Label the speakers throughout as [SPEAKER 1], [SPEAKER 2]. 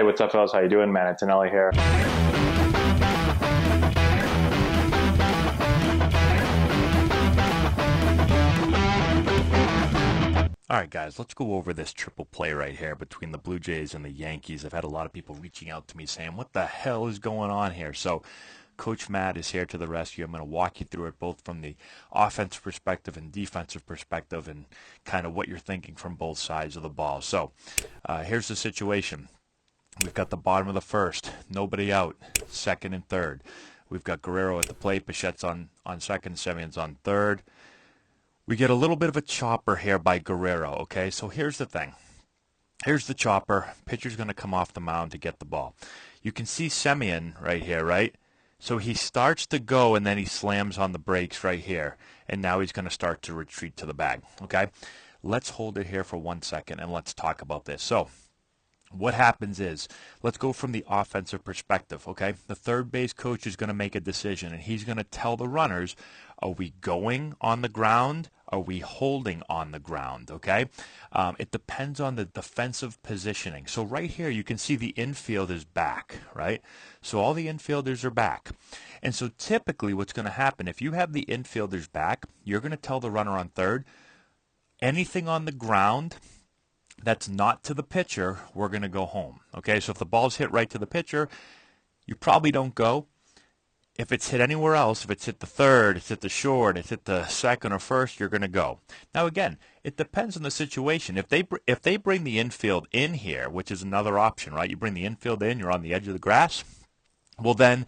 [SPEAKER 1] Hey, what's up, fellas? How you doing, man? Antonelli here.
[SPEAKER 2] All right, guys, let's go over this triple play right here between the Blue Jays and the Yankees. I've had a lot of people reaching out to me saying, what the hell is going on here? So Coach Matt is here to the rescue. I'm going to walk you through it both from the offensive perspective and defensive perspective and kind of what you're thinking from both sides of the ball. So here's the situation. We've got the bottom of the first, nobody out, second and third. We've got Guerrero at the plate, Bichette's on second, Semion's on third. We get a little bit of a chopper here by Guerrero, okay? So here's the thing. Here's the chopper. Pitcher's going to come off the mound to get the ball. You can see Semien right here, right? So he starts to go, and then he slams on the brakes right here. And now he's going to start to retreat to the bag, okay? Let's hold it here for 1 second, and let's talk about this. So what happens is, let's go from the offensive perspective, okay? The third base coach is going to make a decision, and he's going to tell the runners, are we going on the ground? Are we holding on the ground, okay? It depends on the defensive positioning. So right here, you can see the infield is back, right? So all the infielders are back. And so typically what's going to happen, if you have the infielders back, you're going to tell the runner on third, anything on the ground that's not to the pitcher, we're going to go home. Okay, so if the ball's hit right to the pitcher, you probably don't go. If it's hit anywhere else, if it's hit the third, it's hit the short, it's hit the second or first, you're going to go. Now again, it depends on the situation. If they bring the infield in here, which is another option, right? You bring the infield in, you're on the edge of the grass. Well, then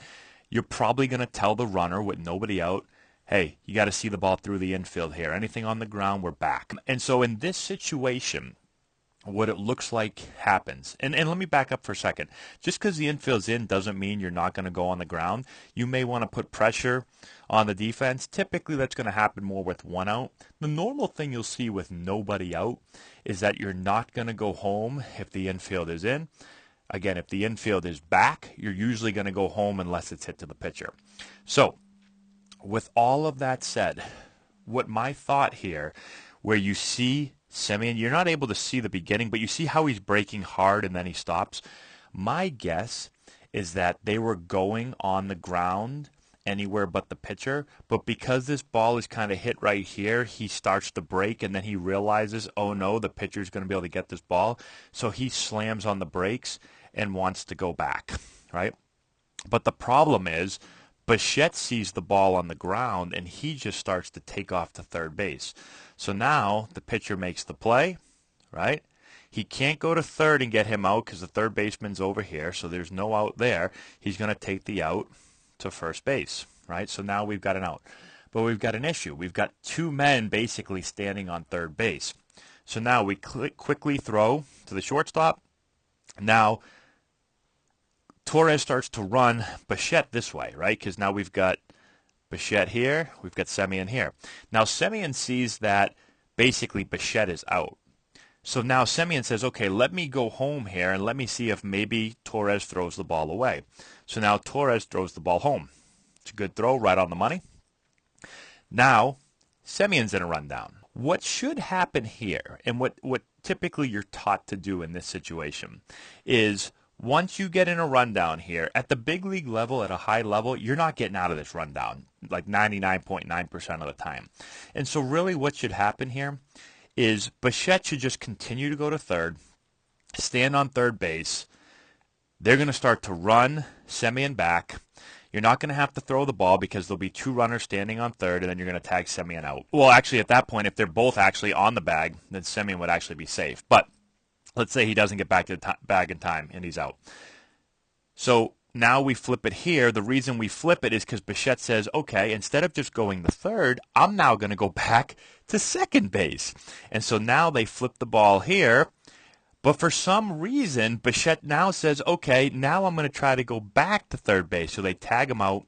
[SPEAKER 2] you're probably going to tell the runner with nobody out, hey, you got to see the ball through the infield here. Anything on the ground, we're back. And so in this situation, what it looks like happens. And let me back up for a second. Just because the infield's in doesn't mean you're not going to go on the ground. You may want to put pressure on the defense. Typically, that's going to happen more with one out. The normal thing you'll see with nobody out is that you're not going to go home if the infield is in. Again, if the infield is back, you're usually going to go home unless it's hit to the pitcher. So, with all of that said, what my thought here, where you see Semien, you're not able to see the beginning, but you see how he's braking hard and then he stops. My guess is that they were going on the ground anywhere but the pitcher, but because this ball is kind of hit right here, he starts to brake and then he realizes, oh no, the pitcher's going to be able to get this ball, so he slams on the brakes and wants to go back, right? But the problem is, Bichette sees the ball on the ground, and he just starts to take off to third base. So now the pitcher makes the play, right? He can't go to third and get him out because the third baseman's over here, so there's no out there. He's going to take the out to first base, right? So now we've got an out. But we've got an issue. We've got two men basically standing on third base. So now we quickly throw to the shortstop. Now Torres starts to run Bichette this way, right? Because now we've got Bichette here, we've got Semien here. Now Semien sees that basically Bichette is out. So now Semien says, okay, let me go home here and let me see if maybe Torres throws the ball away. So now Torres throws the ball home. It's a good throw, right on the money. Now Semien's in a rundown. What should happen here, and what typically you're taught to do in this situation, is once you get in a rundown here, at the big league level, at a high level, you're not getting out of this rundown, like 99.9% of the time. And so really what should happen here is Bichette should just continue to go to third, stand on third base. They're going to start to run Semien back. You're not going to have to throw the ball because there'll be two runners standing on third, and then you're going to tag Semien out. Well, actually, at that point, if they're both actually on the bag, then Semien would actually be safe. But let's say he doesn't get back to the bag in time, and he's out. So now we flip it here. The reason we flip it is because Bichette says, okay, instead of just going to third, I'm now going to go back to second base. And so now they flip the ball here. But for some reason, Bichette now says, okay, now I'm going to try to go back to third base. So they tag him out,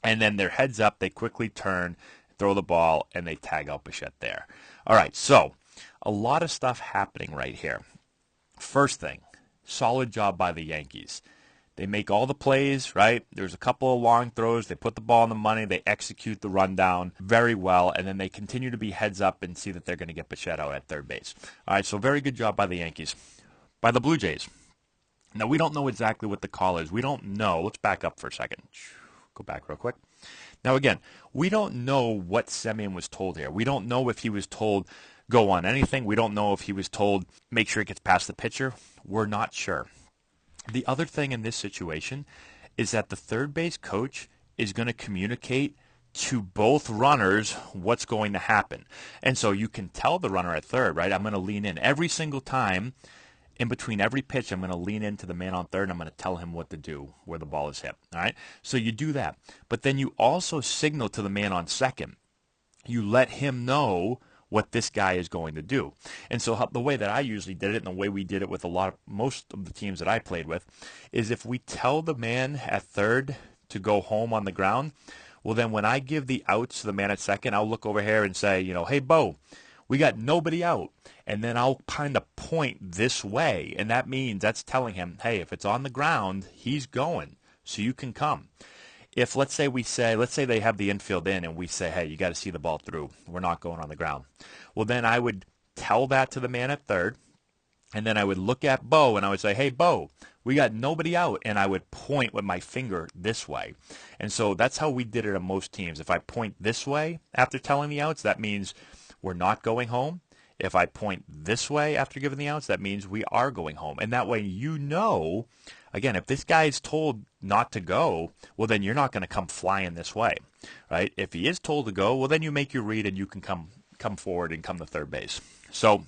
[SPEAKER 2] and then their heads up, they quickly turn, throw the ball, and they tag out Bichette there. All right, so a lot of stuff happening right here. First thing, solid job by the Yankees. They make all the plays, right? There's a couple of long throws. They put the ball on the money. They execute the rundown very well, and then they continue to be heads up and see that they're going to get Bichette out at third base. All right, so very good job by the Yankees. By the Blue Jays, Now, we don't know exactly what the call is. We don't know. Let's back up for a second. Go back real quick. Now, again, we don't know what Semyon was told here. We don't know if he was told go on anything. We don't know if he was told make sure it gets past the pitcher. We're not sure. The other thing in this situation is that the third base coach is going to communicate to both runners what's going to happen. And so you can tell the runner at third, right? I'm going to lean in every single time. In between every pitch, I'm going to lean into the man on third, and I'm going to tell him what to do, where the ball is hit. All right? So you do that. But then you also signal to the man on second. You let him know what this guy is going to do. And so the way that I usually did it, and the way we did it with most of the teams that I played with, is if we tell the man at third to go home on the ground, well, then when I give the outs to the man at second, I'll look over here and say, hey, Bo, we got nobody out. And then I'll kind of point this way. And that means that's telling him, hey, if it's on the ground, he's going. So you can come. If let's say they have the infield in and we say, hey, you got to see the ball through. We're not going on the ground. Well, then I would tell that to the man at third. And then I would look at Bo and I would say, hey, Bo, we got nobody out. And I would point with my finger this way. And so that's how we did it on most teams. If I point this way after telling the outs, that means we're not going home. If I point this way after giving the outs, that means we are going home. And that way again, if this guy is told not to go, well, then you're not going to come flying this way, right? If he is told to go, well, then you make your read and you can come forward and come to third base. So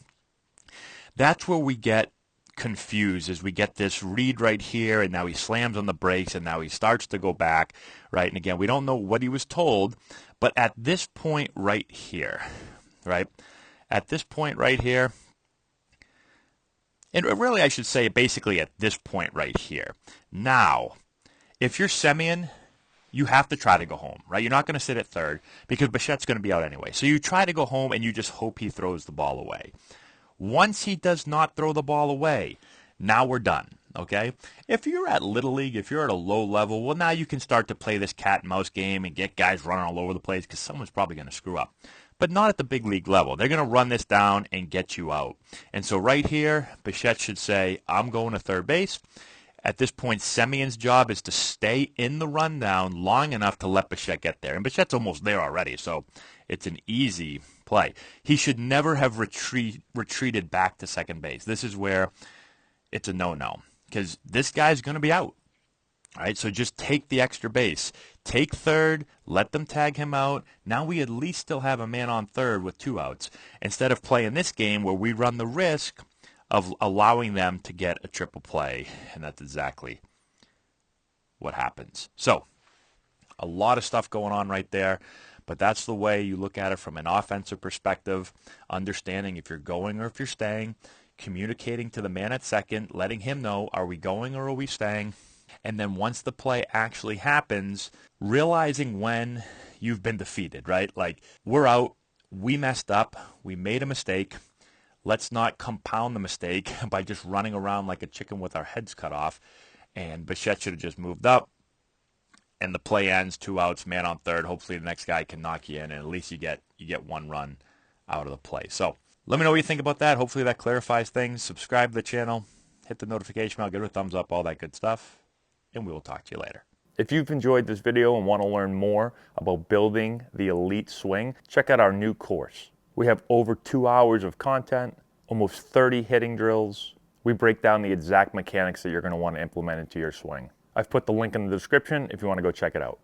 [SPEAKER 2] that's where we get confused, is we get this read right here, and now he slams on the brakes, and now he starts to go back, right? And again, we don't know what he was told, but at this point right here, right? At this point right here, and really I should say basically at this point right here. Now, if you're Semyon, you have to try to go home, right? You're not going to sit at third because Bichette's going to be out anyway. So you try to go home and you just hope he throws the ball away. Once he does not throw the ball away, now we're done, okay? If you're at Little League, if you're at a low level, well, now you can start to play this cat and mouse game and get guys running all over the place because someone's probably going to screw up. But not at the big league level. They're going to run this down and get you out. And so right here, Bichette should say, I'm going to third base. At this point, Semyon's job is to stay in the rundown long enough to let Bichette get there. And Bichette's almost there already, so it's an easy play. He should never have retreated back to second base. This is where it's a no-no because this guy's going to be out. All right, so just take the extra base. Take third, let them tag him out. Now we at least still have a man on third with 2 outs instead of playing this game where we run the risk of allowing them to get a triple play, and that's exactly what happens. So a lot of stuff going on right there, but that's the way you look at it from an offensive perspective, understanding if you're going or if you're staying, communicating to the man at second, letting him know, are we going or are we staying? And then once the play actually happens, realizing when you've been defeated, right? Like, we're out, we messed up, we made a mistake. Let's not compound the mistake by just running around like a chicken with our heads cut off. And Bichette should have just moved up. And the play ends, 2 outs, man on third. Hopefully the next guy can knock you in, and at least you get 1 run out of the play. So let me know what you think about that. Hopefully that clarifies things. Subscribe to the channel. Hit the notification bell. Give it a thumbs up. All that good stuff. And we will talk to you later. If you've enjoyed this video and want to learn more about building the elite swing, check out our new course. We have over 2 hours of content, almost 30 hitting drills. We break down the exact mechanics that you're going to want to implement into your swing. I've put the link in the description if you want to go check it out.